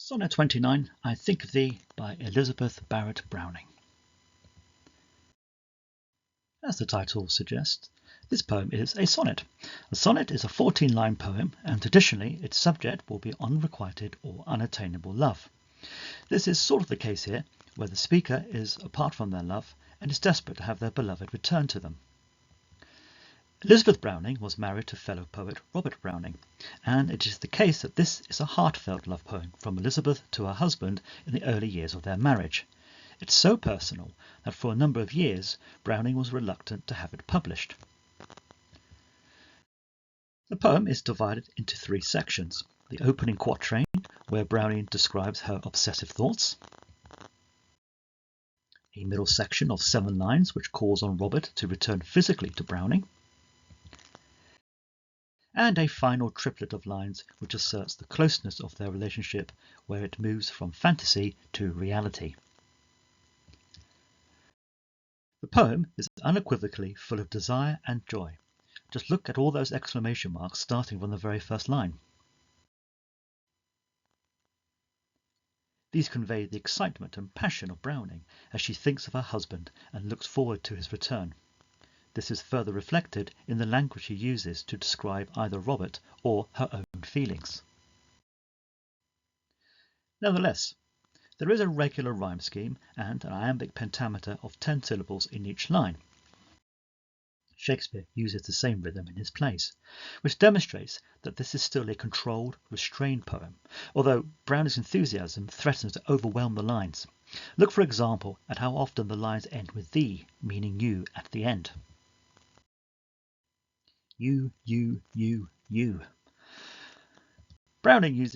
Sonnet 29, I Think of Thee, by Elizabeth Barrett Browning. As the title suggests, this poem is a sonnet. A sonnet is a 14-line poem, and traditionally its subject will be unrequited or unattainable love. This is sort of the case here, where the speaker is apart from their love and is desperate to have their beloved return to them. Elizabeth Browning was married to fellow poet Robert Browning, and it is the case that this is a heartfelt love poem from Elizabeth to her husband in the early years of their marriage. It's so personal that for a number of years Browning was reluctant to have it published. The poem is divided into 3 sections. The opening quatrain, where Browning describes her obsessive thoughts. A middle section of 7 lines which calls on Robert to return physically to Browning. And a final triplet of lines which asserts the closeness of their relationship, where it moves from fantasy to reality. The poem is unequivocally full of desire and joy. Just look at all those exclamation marks starting from the very first line. These convey the excitement and passion of Browning as she thinks of her husband and looks forward to his return. This is further reflected in the language she uses to describe either Robert or her own feelings. Nevertheless, there is a regular rhyme scheme and an iambic pentameter of 10 syllables in each line. Shakespeare uses the same rhythm in his plays, which demonstrates that this is still a controlled, restrained poem, although Browning's enthusiasm threatens to overwhelm the lines. Look, for example, at how often the lines end with thee, meaning you, at the end. You. Browning uses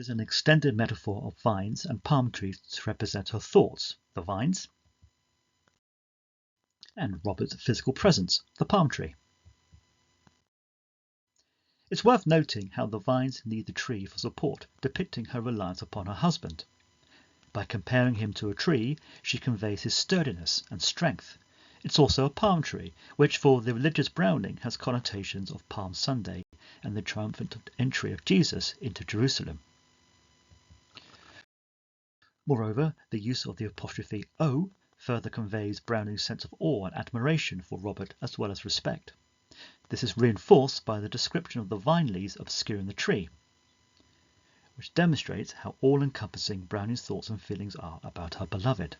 an extended metaphor of vines and palm trees to represent her thoughts, the vines, and Robert's physical presence, the palm tree. It's worth noting how the vines need the tree for support, depicting her reliance upon her husband. By comparing him to a tree, she conveys his sturdiness and strength. It's also a palm tree, which for the religious Browning has connotations of Palm Sunday and the triumphant entry of Jesus into Jerusalem. Moreover, the use of the apostrophe O further conveys Browning's sense of awe and admiration for Robert as well as respect. This is reinforced by the description of the vine leaves obscuring the tree, which demonstrates how all-encompassing Browning's thoughts and feelings are about her beloved.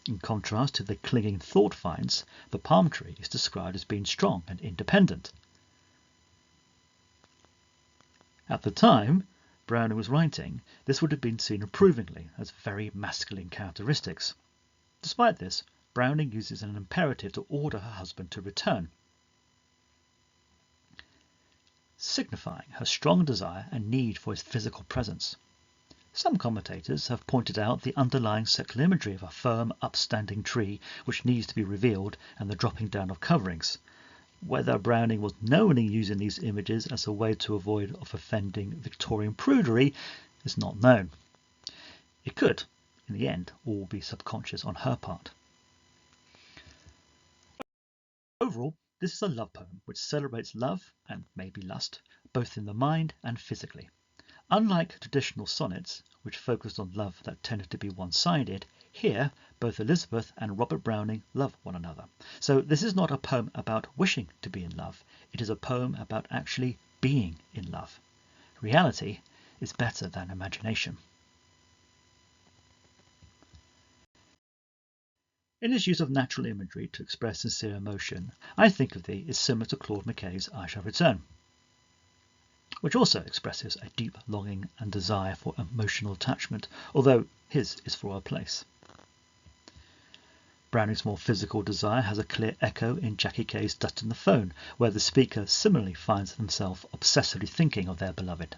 In contrast to the clinging thought vines, the palm tree is described as being strong and independent. At the time Browning was writing, this would have been seen approvingly as very masculine characteristics. Despite this, Browning uses an imperative to order her husband to return, signifying her strong desire and need for his physical presence. Some commentators have pointed out the underlying sexual imagery of a firm, upstanding tree which needs to be revealed and the dropping down of coverings. Whether Browning was knowingly using these images as a way to avoid offending Victorian prudery is not known. It could, in the end, all be subconscious on her part. Overall, this is a love poem which celebrates love, and maybe lust, both in the mind and physically. Unlike traditional sonnets, which focused on love that tended to be one-sided, here both Elizabeth and Robert Browning love one another. So this is not a poem about wishing to be in love, it is a poem about actually being in love. Reality is better than imagination. In his use of natural imagery to express sincere emotion, I Think of Thee is similar to Claude McKay's I Shall Return, which also expresses a deep longing and desire for emotional attachment, although his is for a place. Browning's more physical desire has a clear echo in Jackie Kay's Dust in the Phone, where the speaker similarly finds themselves obsessively thinking of their beloved.